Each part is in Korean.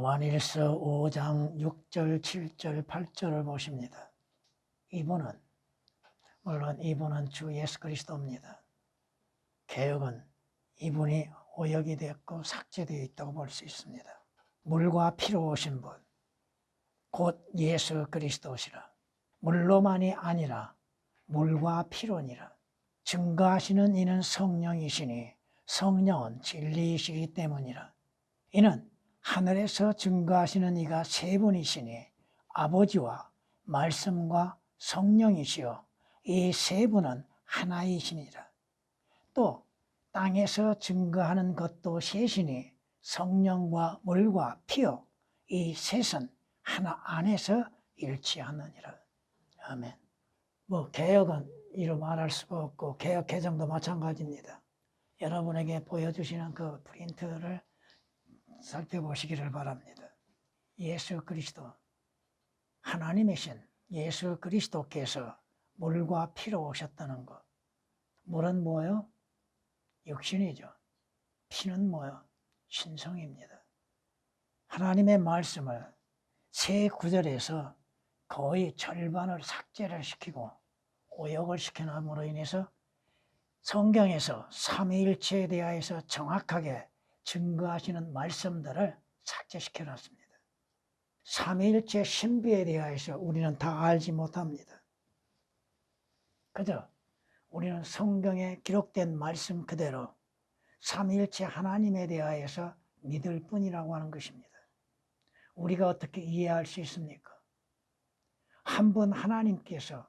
요한일서 5장 6절, 7절, 8절을 보십니다. 물론 이분은 주 예수 그리스도입니다. 개역은 이분이 오역이 되었고 삭제되어 있다고 볼 수 있습니다. 물과 피로 오신 분, 곧 예수 그리스도시라. 물로만이 아니라 물과 피로니라. 증거하시는 이는 성령이시니 성령은 진리이시기 때문이라. 이는 하늘에서 증거하시는 이가 세 분이시니 아버지와 말씀과 성령이시요 이 세 분은 하나이시니라. 또 땅에서 증거하는 것도 셋이니 성령과 물과 피요 이 셋은 하나 안에서 일치하느니라. 아멘. 개역은 이루 말할 수가 없고 개역 개정도 마찬가지입니다. 여러분에게 보여주시는 그 프린트를 살펴보시기를 바랍니다. 예수 그리스도, 하나님이신 예수 그리스도께서 물과 피로 오셨다는 것. 물은 뭐요? 육신이죠. 피는 뭐요? 신성입니다. 하나님의 말씀을 세 구절에서 거의 절반을 삭제를 시키고 오역을 시켜남으로 인해서 성경에서 삼위일체에 대하여서 정확하게 증거하시는 말씀들을 삭제시켜 놨습니다. 삼위일체 신비에 대하여서 우리는 다 알지 못합니다. 그저 우리는 성경에 기록된 말씀 그대로 삼위일체 하나님에 대하여서 믿을 뿐이라고 하는 것입니다. 우리가 어떻게 이해할 수 있습니까? 한 분 하나님께서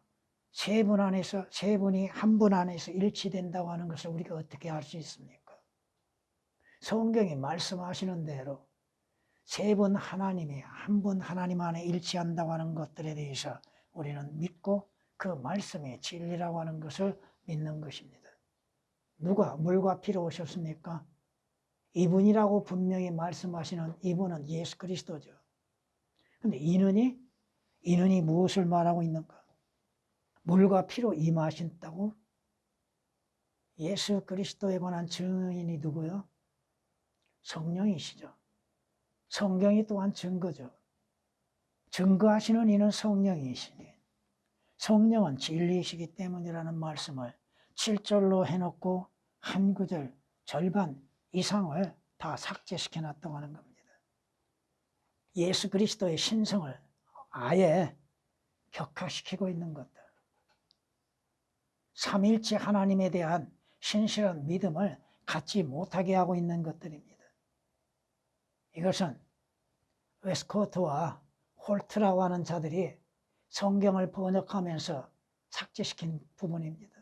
세 분이 한 분 안에서 일치된다고 하는 것을 우리가 어떻게 알 수 있습니까? 성경이 말씀하시는 대로 세 분 하나님이 한 분 하나님 안에 일치한다고 하는 것들에 대해서 우리는 믿고 그 말씀이 진리라고 하는 것을 믿는 것입니다. 누가 물과 피로 오셨습니까? 이분이라고 분명히 말씀하시는 이분은 예수 그리스도죠. 그런데 이는이 무엇을 말하고 있는가? 물과 피로 임하신다고? 예수 그리스도에 관한 증인이 누구요? 성령이시죠. 성경이 또한 증거죠. 증거하시는 이는 성령이시니 성령은 진리이시기 때문이라는 말씀을 7절로 해놓고 한 구절 절반 이상을 다 삭제시켜 놨다고 하는 겁니다. 예수 그리스도의 신성을 아예 격화시키고 있는 것들. 삼위일체 하나님에 대한 신실한 믿음을 갖지 못하게 하고 있는 것들입니다. 이것은 웨스코트와 홀트라고 하는 자들이 성경을 번역하면서 삭제시킨 부분입니다.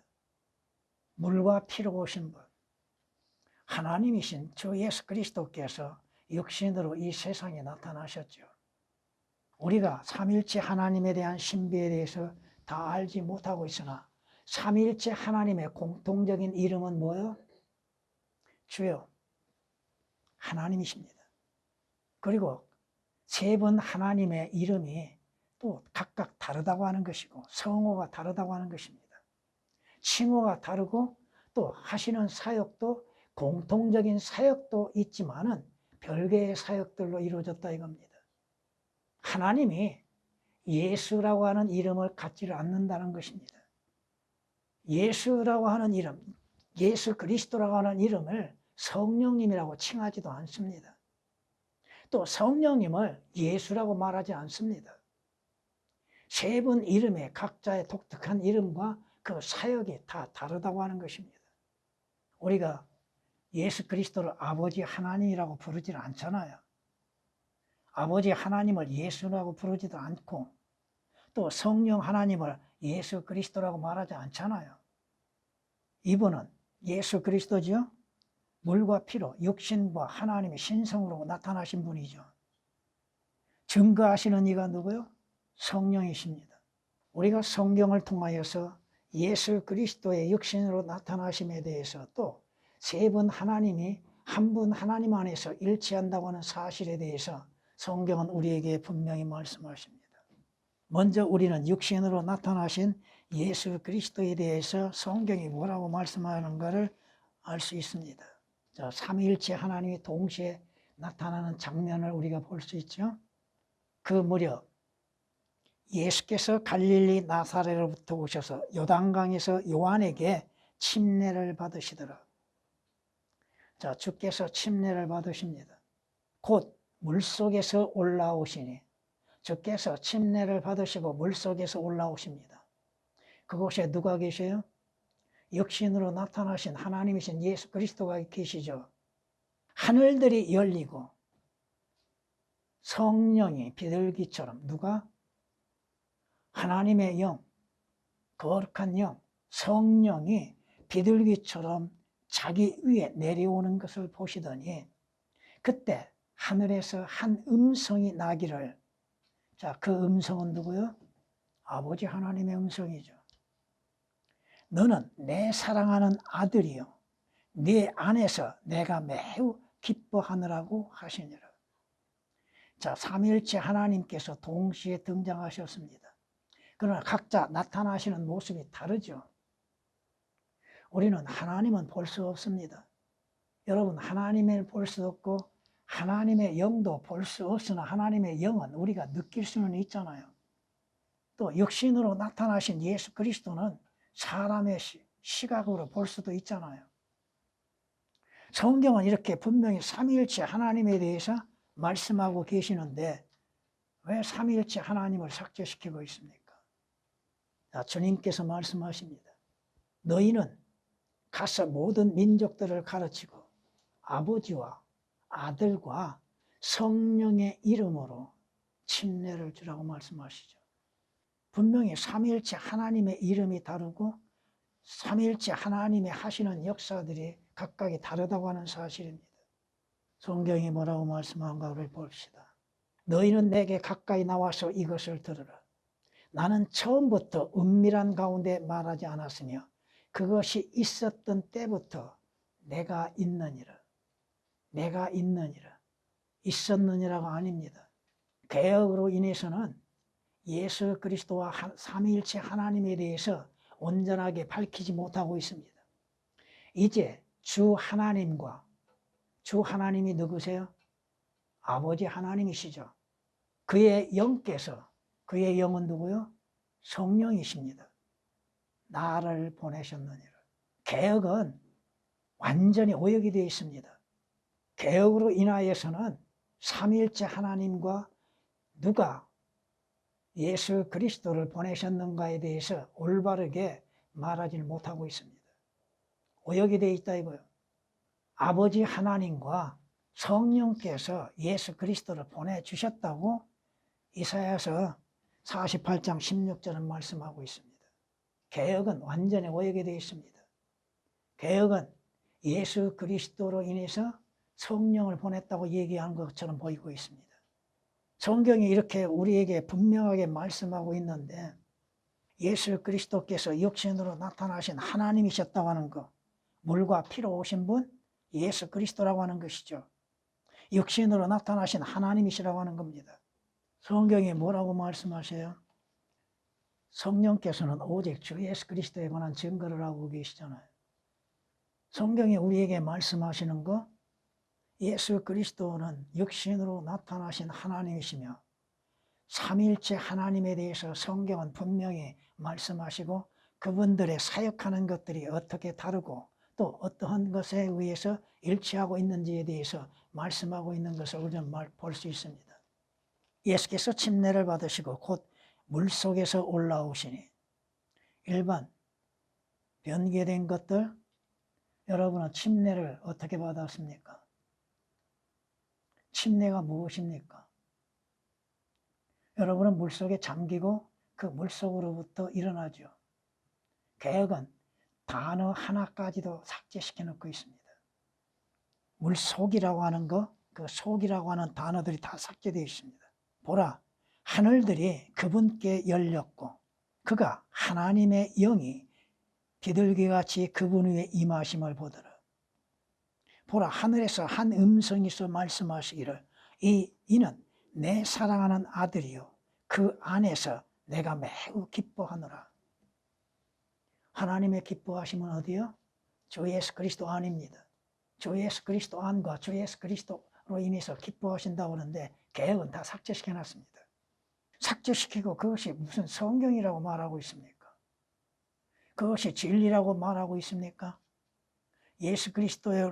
물과 피로 오신 분, 하나님이신 주 예수 그리스도께서 육신으로 이 세상에 나타나셨죠. 우리가 삼위일체 하나님에 대한 신비에 대해서 다 알지 못하고 있으나 삼위일체 하나님의 공통적인 이름은 뭐예요? 주요 하나님이십니다. 그리고 세 분 하나님의 이름이 또 각각 다르다고 하는 것이고 성호가 다르다고 하는 것입니다. 칭호가 다르고 또 하시는 사역도 공통적인 사역도 있지만은 별개의 사역들로 이루어졌다 이겁니다. 하나님이 예수라고 하는 이름을 갖지를 않는다는 것입니다. 예수라고 하는 이름, 예수 그리스도라고 하는 이름을 성령님이라고 칭하지도 않습니다. 또 성령님을 예수라고 말하지 않습니다. 세 분 이름의 각자의 독특한 이름과 그 사역이 다 다르다고 하는 것입니다. 우리가 예수 그리스도를 아버지 하나님이라고 부르지 않잖아요. 아버지 하나님을 예수라고 부르지도 않고 또 성령 하나님을 예수 그리스도라고 말하지 않잖아요. 이분은 예수 그리스도죠. 물과 피로 육신과 하나님의 신성으로 나타나신 분이죠. 증거하시는 이가 누구요? 성령이십니다. 우리가 성경을 통하여서 예수 그리스도의 육신으로 나타나심에 대해서 또 세 분 하나님이 한 분 하나님 안에서 일치한다고 하는 사실에 대해서 성경은 우리에게 분명히 말씀하십니다. 먼저 우리는 육신으로 나타나신 예수 그리스도에 대해서 성경이 뭐라고 말씀하는가를 알 수 있습니다. 삼위일체 하나님이 동시에 나타나는 장면을 우리가 볼 수 있죠. 그 무렵 예수께서 갈릴리 나사렛으로부터 오셔서 요단강에서 요한에게 침례를 받으시더라. 자, 주께서 침례를 받으십니다. 곧 물속에서 올라오시니, 주께서 침례를 받으시고 물속에서 올라오십니다. 그곳에 누가 계셔요? 육신으로 나타나신 하나님이신 예수 그리스도가 계시죠. 하늘들이 열리고 성령이 비둘기처럼, 누가? 하나님의 영, 거룩한 영, 성령이 비둘기처럼 자기 위에 내려오는 것을 보시더니 그때 하늘에서 한 음성이 나기를, 자, 그 음성은 누구요? 아버지 하나님의 음성이죠. 너는 내 사랑하는 아들이요, 네 안에서 내가 매우 기뻐하느라고 하시니라. 자, 삼위일체 하나님께서 동시에 등장하셨습니다. 그러나 각자 나타나시는 모습이 다르죠. 우리는 하나님은 볼 수 없습니다. 여러분, 하나님을 볼 수 없고 하나님의 영도 볼 수 없으나 하나님의 영은 우리가 느낄 수는 있잖아요. 또 육신으로 나타나신 예수 그리스도는 사람의 시각으로 볼 수도 있잖아요. 성경은 이렇게 분명히 삼위일체 하나님에 대해서 말씀하고 계시는데 왜 삼위일체 하나님을 삭제시키고 있습니까? 자, 주님께서 말씀하십니다. 너희는 가서 모든 민족들을 가르치고 아버지와 아들과 성령의 이름으로 침례를 주라고 말씀하시죠. 분명히 삼위일체 하나님의 이름이 다르고 삼위일체 하나님이 하시는 역사들이 각각이 다르다고 하는 사실입니다. 성경이 뭐라고 말씀한가를 봅시다. 너희는 내게 가까이 나와서 이것을 들으라. 나는 처음부터 은밀한 가운데 말하지 않았으며 그것이 있었던 때부터 내가 있느니라. 내가 있느니라. 있었느니라가 아닙니다. 개혁으로 인해서는 예수 그리스도와 삼위일체 하나님에 대해서 온전하게 밝히지 못하고 있습니다. 이제 주 하나님과, 주 하나님이 누구세요? 아버지 하나님이시죠. 그의 영께서, 그의 영은 누구요? 성령이십니다. 나를 보내셨느니라. 개혁은 완전히 오역이 되어 있습니다. 개혁으로 인하여서는 삼위일체 하나님과 누가 예수 그리스도를 보내셨는가에 대해서 올바르게 말하지 못하고 있습니다. 오역이 되어 있다 이거예요. 아버지 하나님과 성령께서 예수 그리스도를 보내주셨다고 이사야서 48장 16절은 말씀하고 있습니다. 개혁은 완전히 오역이 되어 있습니다. 개혁은 예수 그리스도로 인해서 성령을 보냈다고 얘기한 것처럼 보이고 있습니다. 성경이 이렇게 우리에게 분명하게 말씀하고 있는데 예수 그리스도께서 육신으로 나타나신 하나님이셨다고 하는 것, 물과 피로 오신 분 예수 그리스도라고 하는 것이죠. 육신으로 나타나신 하나님이시라고 하는 겁니다. 성경이 뭐라고 말씀하세요? 성령께서는 오직 주 예수 그리스도에 관한 증거를 하고 계시잖아요. 성경이 우리에게 말씀하시는 거, 예수 그리스도는 육신으로 나타나신 하나님이시며 삼위일체 하나님에 대해서 성경은 분명히 말씀하시고 그분들의 사역하는 것들이 어떻게 다르고 또 어떠한 것에 의해서 일치하고 있는지에 대해서 말씀하고 있는 것을 우리는 볼 수 있습니다. 예수께서 침례를 받으시고 곧 물속에서 올라오시니, 일반 변개된 것들, 여러분은 침례를 어떻게 받았습니까? 침례가 무엇입니까? 여러분은 물속에 잠기고 그 물속으로부터 일어나죠. 개혁은 단어 하나까지도 삭제시켜 놓고 있습니다. 물속이라고 하는 거, 그 속이라고 하는 단어들이 다 삭제되어 있습니다. 보라, 하늘들이 그분께 열렸고 그가 하나님의 영이 비둘기같이 그분 위에 임하심을 보더라. 보라, 하늘에서 한 음성이서 말씀하시기를 이는 내 사랑하는 아들이요 그 안에서 내가 매우 기뻐하노라. 하나님의 기뻐하심은 어디요? 주 예수 그리스도 안입니다. 주 예수 그리스도 안과 주 예수 그리스도 인해서 기뻐하신다고 하는데 개혁은 다 삭제시켜 놨습니다. 삭제시키고 그것이 무슨 성경이라고 말하고 있습니까? 그것이 진리라고 말하고 있습니까? 예수 그리스도의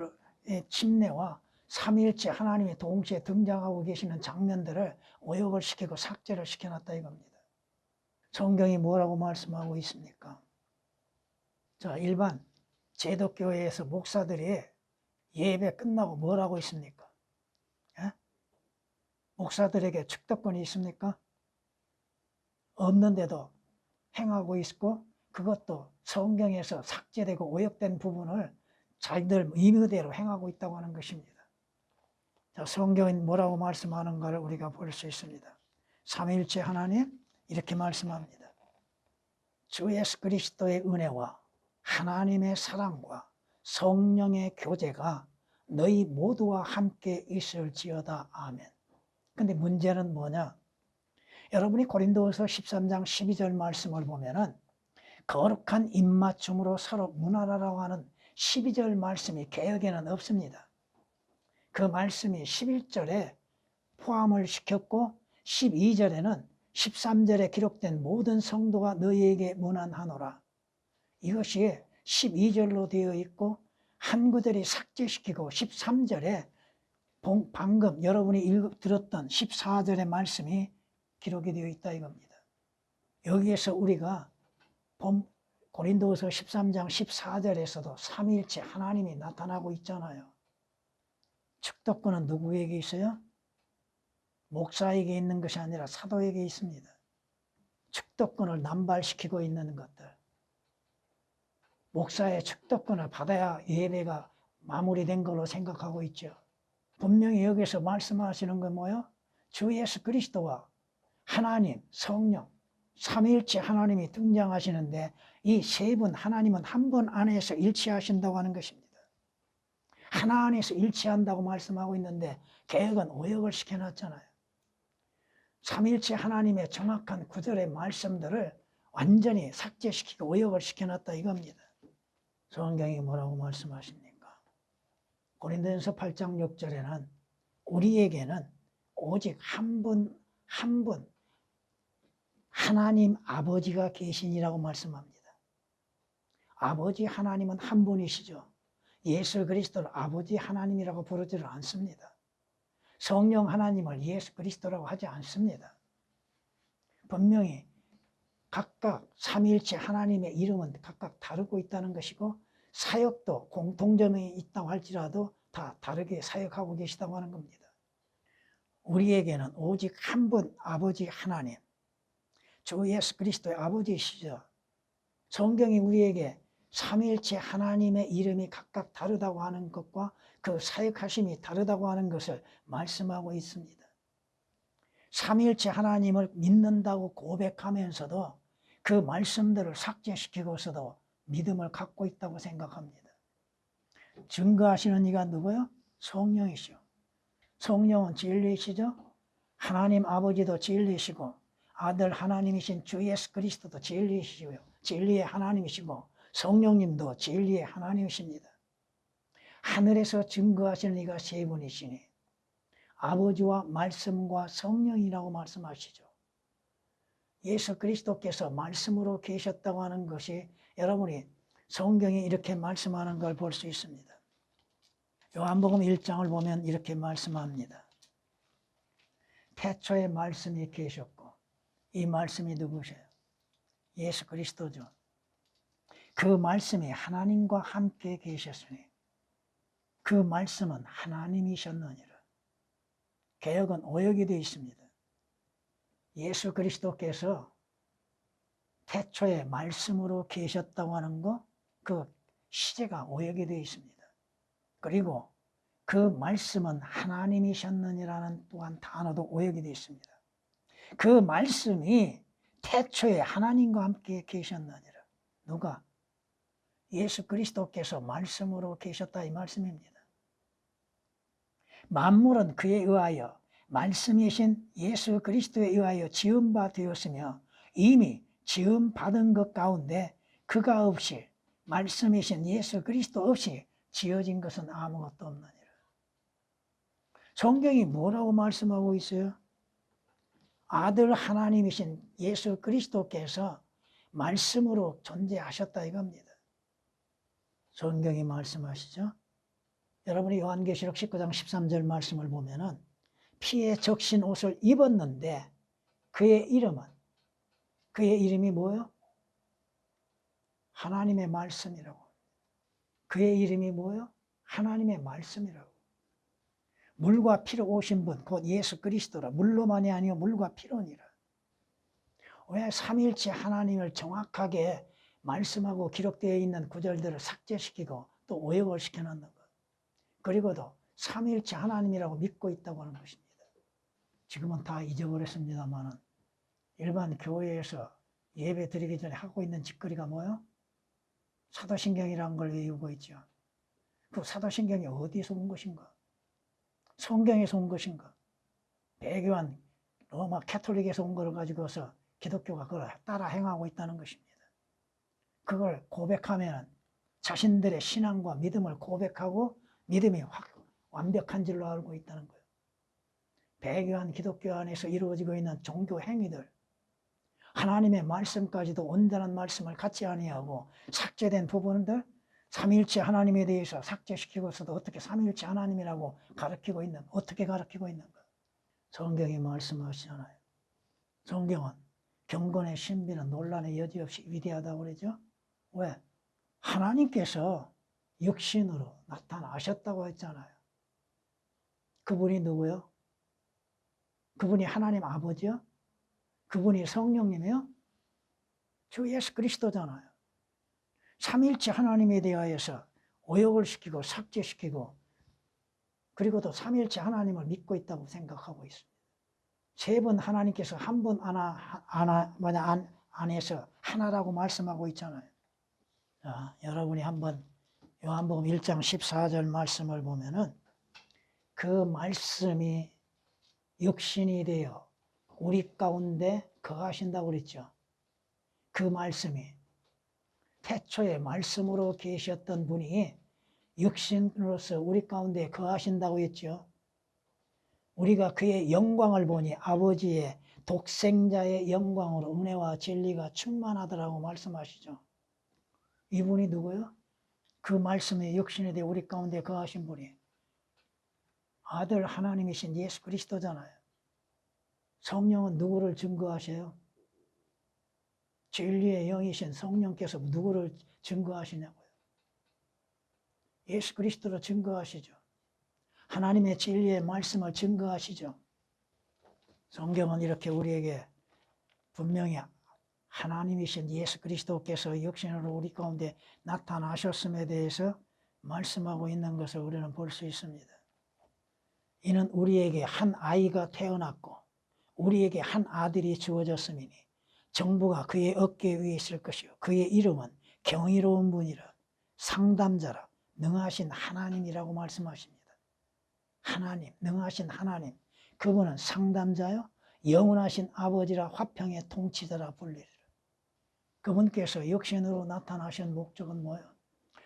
침례와 삼위일체 하나님이 동시에 등장하고 계시는 장면들을 오역을 시키고 삭제를 시켜놨다 이겁니다. 성경이 뭐라고 말씀하고 있습니까? 자, 일반 제독교회에서 목사들이 예배 끝나고 뭘 하고 있습니까? 예? 목사들에게 축도권이 있습니까? 없는데도 행하고 있고 그것도 성경에서 삭제되고 오역된 부분을 자기들 의무대로 행하고 있다고 하는 것입니다. 자, 성경은 뭐라고 말씀하는가를 우리가 볼 수 있습니다. 삼위일체 하나님 이렇게 말씀합니다. 주 예수 그리스도의 은혜와 하나님의 사랑과 성령의 교제가 너희 모두와 함께 있을지어다. 아멘. 근데 문제는 뭐냐? 여러분이 고린도후서 13장 12절 말씀을 보면은 거룩한 입맞춤으로 서로 문안하라고 하는 12절 말씀이 개역에는 없습니다. 그 말씀이 11절에 포함을 시켰고 12절에는 13절에 기록된 모든 성도가 너희에게 문안하노라. 이것이 12절로 되어 있고 한 구절이 삭제시키고 13절에 방금 여러분이 들었던 14절의 말씀이 기록이 되어 있다 이겁니다. 여기에서 우리가 고린도후서 13장 14절에서도 삼위일체 하나님이 나타나고 있잖아요. 축도권은 누구에게 있어요? 목사에게 있는 것이 아니라 사도에게 있습니다. 축도권을 남발시키고 있는 것들. 목사의 축도권을 받아야 예배가 마무리된 걸로 생각하고 있죠. 분명히 여기서 말씀하시는 건 뭐예요? 주 예수 그리스도와 하나님, 성령, 삼위일체 하나님이 등장하시는데 이 세 분 하나님은 한 분 안에서 일치하신다고 하는 것입니다. 하나 안에서 일치한다고 말씀하고 있는데 개혁은 오역을 시켜놨잖아요. 삼위일체 하나님의 정확한 구절의 말씀들을 완전히 삭제시키고 오역을 시켜놨다 이겁니다. 성경이 뭐라고 말씀하십니까? 고린도전서 8장 6절에는 우리에게는 오직 한 분 하나님 아버지가 계시니라고 말씀합니다. 아버지 하나님은 한 분이시죠. 예수 그리스도를 아버지 하나님이라고 부르지를 않습니다. 성령 하나님을 예수 그리스도라고 하지 않습니다. 분명히 각각 삼위일체 하나님의 이름은 각각 다르고 있다는 것이고 사역도 공통점이 있다고 할지라도 다 다르게 사역하고 계시다고 하는 겁니다. 우리에게는 오직 한 분 아버지 하나님, 주 예수 그리스도의 아버지시죠. 성경이 우리에게 삼위일체 하나님의 이름이 각각 다르다고 하는 것과 그 사역하심이 다르다고 하는 것을 말씀하고 있습니다. 삼위일체 하나님을 믿는다고 고백하면서도 그 말씀들을 삭제시키고서도 믿음을 갖고 있다고 생각합니다. 증거하시는 이가 누구요? 성령이시오. 성령은 진리시죠. 하나님 아버지도 진리시고 아들 하나님이신 주 예수 그리스도도 진리시고요. 진리의 하나님이시고 성령님도 진리의 하나님이십니다. 하늘에서 증거하시는 이가 세 분이시니 아버지와 말씀과 성령이라고 말씀하시죠. 예수 그리스도께서 말씀으로 계셨다고 하는 것이 여러분이 성경이 이렇게 말씀하는 걸 볼 수 있습니다. 요한복음 1장을 보면 이렇게 말씀합니다. 태초에 말씀이 계셨고 이 말씀이 누구세요? 예수 그리스도죠. 그 말씀이 하나님과 함께 계셨으니 그 말씀은 하나님이셨느니라. 개역은 오역이 되어 있습니다. 예수 그리스도께서 태초에 말씀으로 계셨다고 하는 거, 그 시제가 오역이 되어 있습니다. 그리고 그 말씀은 하나님이셨느니라는 또한 단어도 오역이 되어 있습니다. 그 말씀이 태초에 하나님과 함께 계셨느니라. 누가? 예수 그리스도께서 말씀으로 계셨다 이 말씀입니다. 만물은 그에 의하여 말씀이신 예수 그리스도에 의하여 지음바 되었으며 이미 지음받은 것 가운데 그가 없이 말씀이신 예수 그리스도 없이 지어진 것은 아무것도 없느니라. 성경이 뭐라고 말씀하고 있어요? 아들 하나님이신 예수 그리스도께서 말씀으로 존재하셨다 이겁니다. 성경이 말씀하시죠. 여러분이 요한계시록 19장 13절 말씀을 보면은 피에 적신 옷을 입었는데 그의 이름이 뭐예요? 하나님의 말씀이라고. 그의 이름이 뭐예요? 하나님의 말씀이라고. 물과 피로 오신 분, 곧 예수 그리스도라. 물로만이 아니요 물과 피로니라. 왜 삼위일체 하나님을 정확하게 말씀하고 기록되어 있는 구절들을 삭제시키고 또 오역을 시켜놨는가? 그리고도 삼위일체 하나님이라고 믿고 있다고 하는 것입니다. 지금은 다 잊어버렸습니다만은 일반 교회에서 예배 드리기 전에 하고 있는 짓거리가 뭐예요? 사도신경이라는 걸 외우고 있죠. 그 사도신경이 어디서 온 것인가? 성경에서 온 것인가? 배교한 로마 캐톨릭에서 온 걸 가지고서 기독교가 그걸 따라 행하고 있다는 것입니다. 그걸 고백하면 자신들의 신앙과 믿음을 고백하고 믿음이 완벽한 줄로 알고 있다는 거예요. 배교한 기독교 안에서 이루어지고 있는 종교 행위들, 하나님의 말씀까지도 온전한 말씀을 갖지 아니하고 삭제된 부분들, 삼위일체 하나님에 대해서 삭제시키고서도 어떻게 삼위일체 하나님이라고 어떻게 가르치고 있는가? 성경이 말씀하시잖아요. 성경은 경건의 신비는 논란의 여지 없이 위대하다고 그러죠. 왜? 하나님께서 육신으로 나타나셨다고 했잖아요. 그분이 누구요? 그분이 하나님 아버지요? 그분이 성령님이요? 주 예수 그리스도잖아요. 삼위일체 하나님에 대하여서 오역을 시키고 삭제시키고 그리고 또 삼위일체 하나님을 믿고 있다고 생각하고 있습니다. 세 분 하나님께서 한 분 안에서 하나라고 말씀하고 있잖아요. 자, 여러분이 한번 요한복음 1장 14절 말씀을 보면은 그 말씀이 육신이 되어 우리 가운데 거하신다고 그랬죠. 그 말씀이 태초에 말씀으로 계셨던 분이 육신으로서 우리 가운데 거하신다고 했죠. 우리가 그의 영광을 보니 아버지의 독생자의 영광으로 은혜와 진리가 충만하더라고 말씀하시죠. 이분이 누구요? 그 말씀이 육신에 대해 우리 가운데 거하신 분이 아들 하나님이신 예수 그리스도잖아요. 성령은 누구를 증거하셔요? 진리의 영이신 성령께서 누구를 증거하시냐고요? 예수 그리스도로 증거하시죠. 하나님의 진리의 말씀을 증거하시죠. 성경은 이렇게 우리에게 분명히 하나님이신 예수 그리스도께서 육신으로 우리 가운데 나타나셨음에 대해서 말씀하고 있는 것을 우리는 볼 수 있습니다. 이는 우리에게 한 아이가 태어났고 우리에게 한 아들이 주어졌음이니 정부가 그의 어깨 위에 있을 것이요 그의 이름은 경이로운 분이라 상담자라 능하신 하나님이라고 말씀하십니다. 하나님, 능하신 하나님, 그분은 상담자요 영원하신 아버지라 화평의 통치자라 불리리라. 그분께서 육신으로 나타나신 목적은 뭐예요?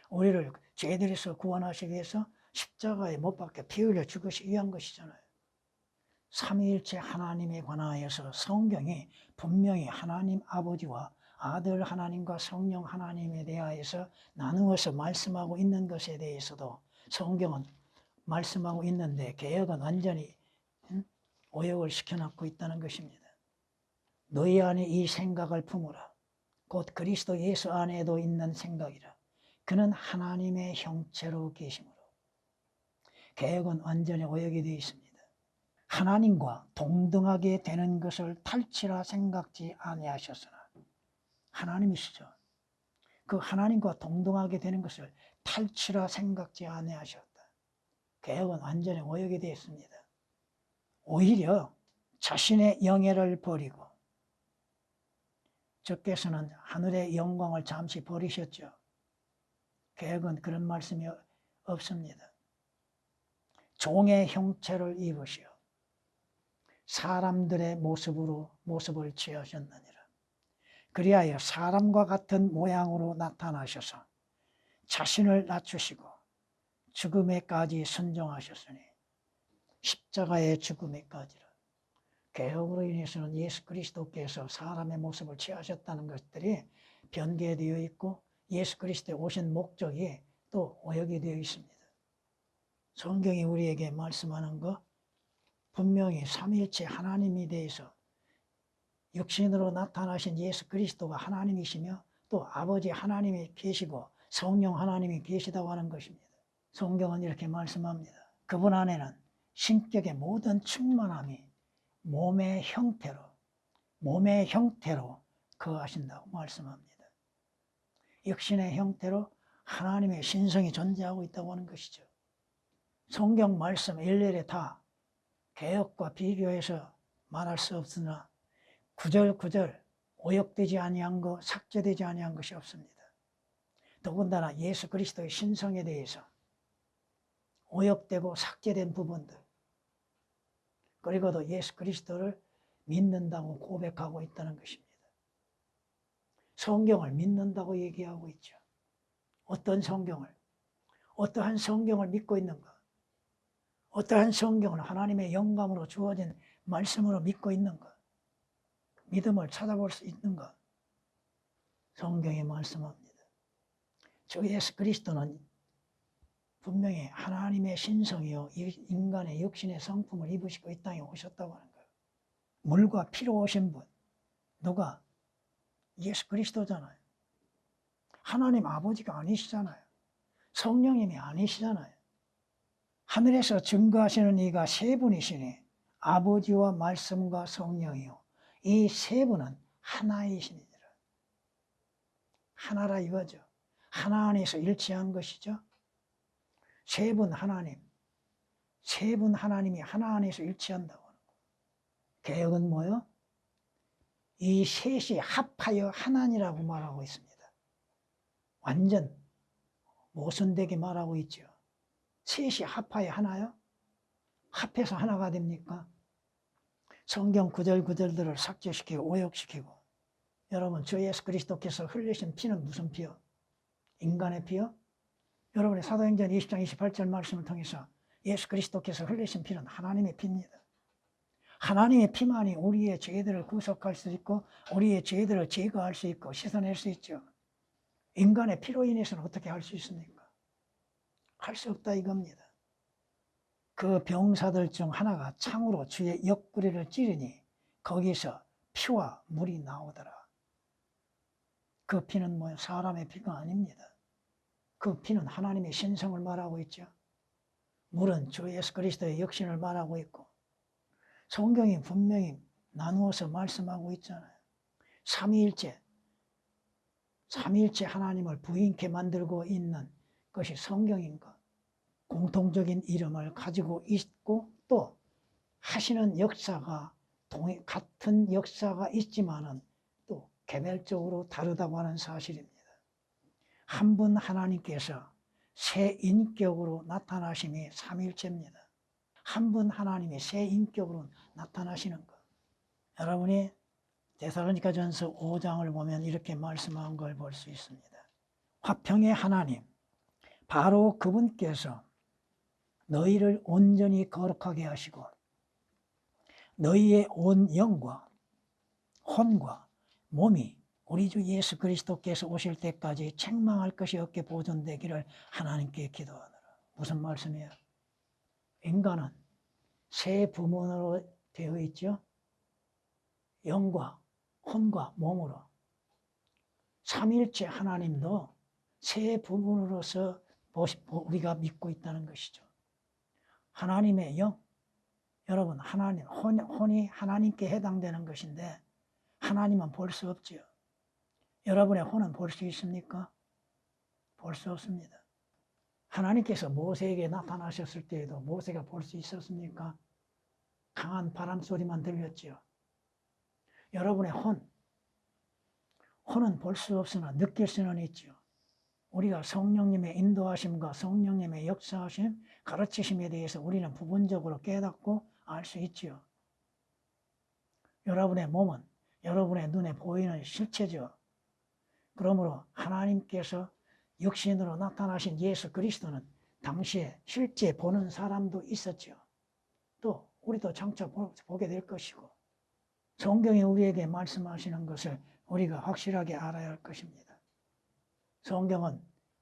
우리를 죄들에서 구원하시기 위해서 십자가에 못 박혀 피 흘려 죽으시기 위한 것이잖아요. 삼위일체 하나님에 관하여서 성경이 분명히 하나님 아버지와 아들 하나님과 성령 하나님에 대하여서 나누어서 말씀하고 있는 것에 대해서도 성경은 말씀하고 있는데 개역은 완전히 오역을 시켜놓고 있다는 것입니다. 너희 안에 이 생각을 품으라. 곧 그리스도 예수 안에도 있는 생각이라. 그는 하나님의 형체로 계시므로. 개역은 완전히 오역이 되어 있습니다. 하나님과 동등하게 되는 것을 탈취라 생각지 아니하셨으나 하나님이시죠. 그 하나님과 동등하게 되는 것을 탈취라 생각지 아니하셨다. 개역은 완전히 오역이 되어 있습니다. 오히려 자신의 영예를 버리고 주께서는 하늘의 영광을 잠시 버리셨죠. 개역은 그런 말씀이 없습니다. 종의 형체를 입으시어 사람들의 모습을 취하셨느니라. 그리하여 사람과 같은 모양으로 나타나셔서 자신을 낮추시고 죽음에까지 순종하셨으니 십자가의 죽음에까지는 개혁으로 인해서는 예수 그리스도께서 사람의 모습을 취하셨다는 것들이 변개되어 있고 예수 그리스도의 오신 목적이 또 오역이 되어 있습니다. 성경이 우리에게 말씀하는 것 분명히 삼위일체 하나님에 대해서 육신으로 나타나신 예수 그리스도가 하나님이시며 또 아버지 하나님이 계시고 성령 하나님이 계시다고 하는 것입니다. 성경은 이렇게 말씀합니다. 그분 안에는 신격의 모든 충만함이 몸의 형태로 거하신다고 말씀합니다. 육신의 형태로 하나님의 신성이 존재하고 있다고 하는 것이죠. 성경 말씀 일일이 다 개혁과 비교해서 말할 수 없으나 구절구절 오역되지 아니한 것, 삭제되지 아니한 것이 없습니다. 더군다나 예수 그리스도의 신성에 대해서 오역되고 삭제된 부분들, 그리고도 예수 그리스도를 믿는다고 고백하고 있다는 것입니다. 성경을 믿는다고 얘기하고 있죠. 어떤 성경을? 어떠한 성경을 믿고 있는가? 어떠한 성경을 하나님의 영감으로 주어진 말씀으로 믿고 있는가? 믿음을 찾아볼 수 있는가? 성경이 말씀합니다. 주 예수 그리스도는 분명히 하나님의 신성이요 인간의 육신의 성품을 입으시고 이 땅에 오셨다고 하는 거예요. 물과 피로 오신 분 누가? 예수 그리스도잖아요. 하나님 아버지가 아니시잖아요. 성령님이 아니시잖아요. 하늘에서 증거하시는 이가 세 분이시니 아버지와 말씀과 성령이요 이 세 분은 하나이시니라. 하나라 이거죠. 하나 안에서 일치한 것이죠. 세 분 하나님, 세 분 하나님이 하나 안에서 일치한다고 하는 거예요. 개혁은 뭐요? 이 셋이 합하여 하나니라고 말하고 있습니다. 완전 모순되게 말하고 있죠. 셋이 합하여 하나요? 합해서 하나가 됩니까? 성경 구절구절들을 삭제시키고 오역시키고 여러분 주 예수 그리스도께서 흘리신 피는 무슨 피요? 인간의 피요? 여러분의 사도행전 20장 28절 말씀을 통해서 예수 그리스도께서 흘리신 피는 하나님의 피입니다. 하나님의 피만이 우리의 죄들을 구속할 수 있고 우리의 죄들을 제거할 수 있고 씻어낼 수 있죠. 인간의 피로 인해서는 어떻게 할 수 있습니까? 할 수 없다 이겁니다. 그 병사들 중 하나가 창으로 주의 옆구리를 찌르니 거기서 피와 물이 나오더라. 그 피는 뭐예요? 사람의 피가 아닙니다. 그 피는 하나님의 신성을 말하고 있죠. 물은 주 예수 그리스도의 역신을 말하고 있고 성경이 분명히 나누어서 말씀하고 있잖아요. 삼위일체 하나님을 부인케 만들고 있는 것이 성경인가? 공통적인 이름을 가지고 있고 또 하시는 역사가 같은 역사가 있지만은 또 개별적으로 다르다고 하는 사실입니다. 한 분 하나님께서 새 인격으로 나타나심이 삼위일체입니다. 한 분 하나님이 새 인격으로 나타나시는 것. 여러분이 데살로니가전서 5장을 보면 이렇게 말씀한 걸 볼 수 있습니다. 화평의 하나님, 바로 그분께서 너희를 온전히 거룩하게 하시고 너희의 온 영과 혼과 몸이 우리 주 예수 그리스도께서 오실 때까지 책망할 것이 없게 보존되기를 하나님께 기도하노라. 무슨 말씀이에요? 인간은 세 부문으로 되어 있죠. 영과 혼과 몸으로. 삼일체 하나님도 세 부분으로서 우리가 믿고 있다는 것이죠. 하나님의 영, 여러분 하나님, 혼이 하나님께 해당되는 것인데 하나님은 볼 수 없지요. 여러분의 혼은 볼 수 있습니까? 볼 수 없습니다. 하나님께서 모세에게 나타나셨을 때에도 모세가 볼 수 있었습니까? 강한 바람 소리만 들렸지요. 여러분의 혼은 볼 수 없으나 느낄 수는 있죠. 우리가 성령님의 인도하심과 성령님의 역사하심, 가르치심에 대해서 우리는 부분적으로 깨닫고 알 수 있지요. 여러분의 몸은 여러분의 눈에 보이는 실체죠. 그러므로 하나님께서 육신으로 나타나신 예수 그리스도는 당시에 실제 보는 사람도 있었죠. 또 우리도 장차 보게 될 것이고 성경이 우리에게 말씀하시는 것을 우리가 확실하게 알아야 할 것입니다. 성경은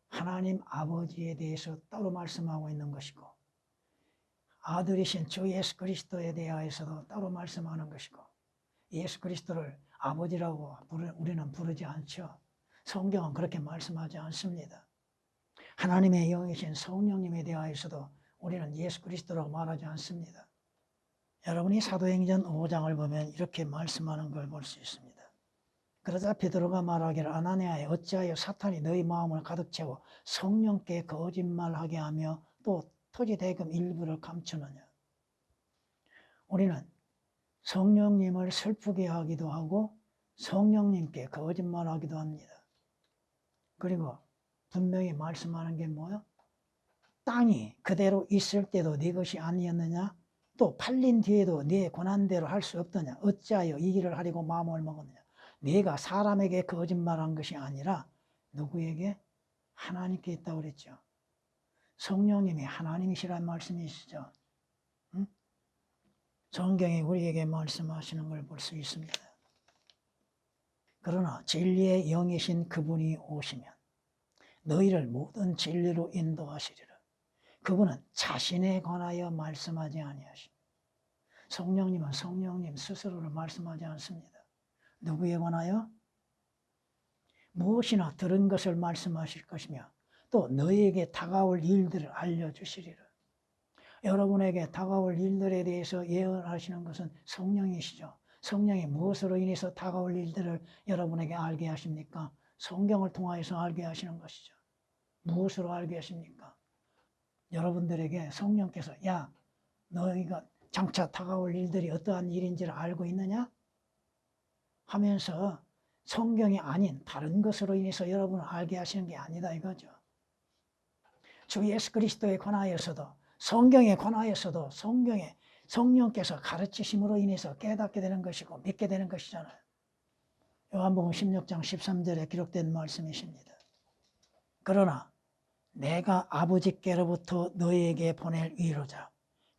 하나님 아버지에 대해서 따로 말씀하고 있는 것이고 아들이신 주 예수 그리스도에 대하여서도 따로 말씀하는 것이고 예수 그리스도를 아버지라고 우리는 부르지 않죠. 성경은 그렇게 말씀하지 않습니다. 하나님의 영이신 성령님에 대하여서도 우리는 예수 그리스도라고 말하지 않습니다. 여러분이 사도행전 5장을 보면 이렇게 말씀하는 걸 볼 수 있습니다. 그러자 베드로가 말하기를 아나니아에 어찌하여 사탄이 너희 마음을 가득 채워 성령께 거짓말하게 하며 또 토지 대금 일부를 감추느냐. 우리는 성령님을 슬프게 하기도 하고 성령님께 거짓말하기도 합니다. 그리고 분명히 말씀하는 게 뭐야? 땅이 그대로 있을 때도 네 것이 아니었느냐? 또 팔린 뒤에도 네 고난대로 할 수 없더냐? 어찌하여 이 일을 하려고 마음을 먹었느냐? 네가 사람에게 거짓말한 것이 아니라 누구에게? 하나님께 있다고 그랬죠. 성령님이 하나님이시라는 말씀이시죠. 응? 성경이 우리에게 말씀하시는 걸 볼 수 있습니다. 그러나 진리의 영이신 그분이 오시면 너희를 모든 진리로 인도하시리라. 그분은 자신에 관하여 말씀하지 아니하시니 성령님은 성령님 스스로를 말씀하지 않습니다. 누구에 관하여? 무엇이나 들은 것을 말씀하실 것이며 또 너희에게 다가올 일들을 알려주시리라. 여러분에게 다가올 일들에 대해서 예언하시는 것은 성령이시죠. 성령이 무엇으로 인해서 다가올 일들을 여러분에게 알게 하십니까? 성경을 통하여서 알게 하시는 것이죠. 무엇으로 알게 하십니까? 여러분들에게 성령께서 야, 너희가 장차 다가올 일들이 어떠한 일인지를 알고 있느냐? 하면서 성경이 아닌 다른 것으로 인해서 여러분을 알게 하시는 게 아니다 이거죠. 주 예수 그리스도에 관하여서도 성경에 관하여서도 성경에 성령께서 가르치심으로 인해서 깨닫게 되는 것이고 믿게 되는 것이잖아요. 요한복음 16장 13절에 기록된 말씀이십니다. 그러나 내가 아버지께로부터 너희에게 보낼 위로자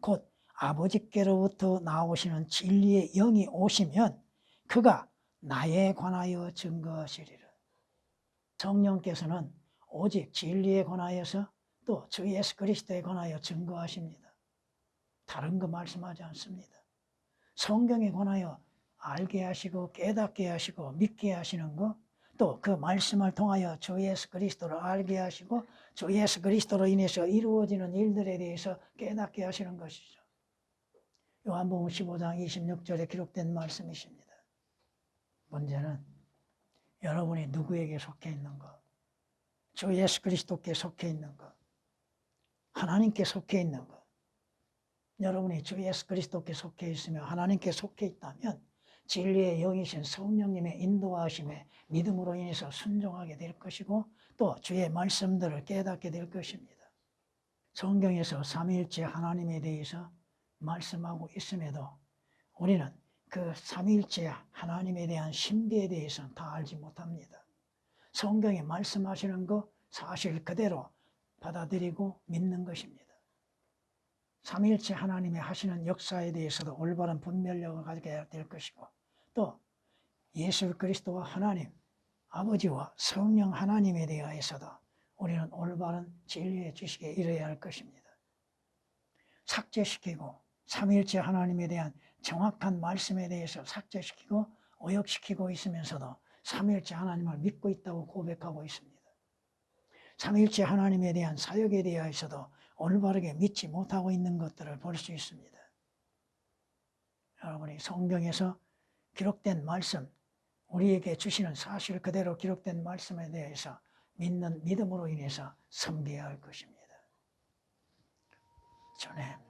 곧 아버지께로부터 나오시는 진리의 영이 오시면 그가 나에 관하여 증거하시리라. 성령께서는 오직 진리에 관하여서 또 주 예수 그리스도에 관하여 증거하십니다. 다른 거 말씀하지 않습니다. 성경에 관하여 알게 하시고 깨닫게 하시고 믿게 하시는 거, 또 그 말씀을 통하여 주 예수 그리스도를 알게 하시고 주 예수 그리스도로 인해서 이루어지는 일들에 대해서 깨닫게 하시는 것이죠. 요한복음 15장 26절에 기록된 말씀이십니다. 문제는 여러분이 누구에게 속해 있는가? 주 예수 그리스도께 속해 있는가? 하나님께 속해 있는가? 여러분이 주 예수 그리스도께 속해 있으며 하나님께 속해 있다면 진리의 영이신 성령님의 인도하심에 믿음으로 인해서 순종하게 될 것이고 또 주의 말씀들을 깨닫게 될 것입니다. 성경에서 삼위일체 하나님에 대해서 말씀하고 있음에도 우리는 그 삼위일체 하나님에 대한 신비에 대해서는 다 알지 못합니다. 성경이 말씀하시는 거 사실 그대로 받아들이고 믿는 것입니다. 삼위일체 하나님이 하시는 역사에 대해서도 올바른 분별력을 가지게 될 것이고 또 예수 그리스도와 하나님, 아버지와 성령 하나님에 대하여서도 우리는 올바른 진리의 지식에 이르러야 할 것입니다. 삭제시키고 삼위일체 하나님에 대한 정확한 말씀에 대해서 삭제시키고 오역시키고 있으면서도 삼위일체 하나님을 믿고 있다고 고백하고 있습니다. 삼위일체 하나님에 대한 사역에 대하여서도 올바르게 믿지 못하고 있는 것들을 볼 수 있습니다. 여러분이 성경에서 기록된 말씀, 우리에게 주시는 사실 그대로 기록된 말씀에 대해서 믿는 믿음으로 인해서 섬겨야 할 것입니다. 주님.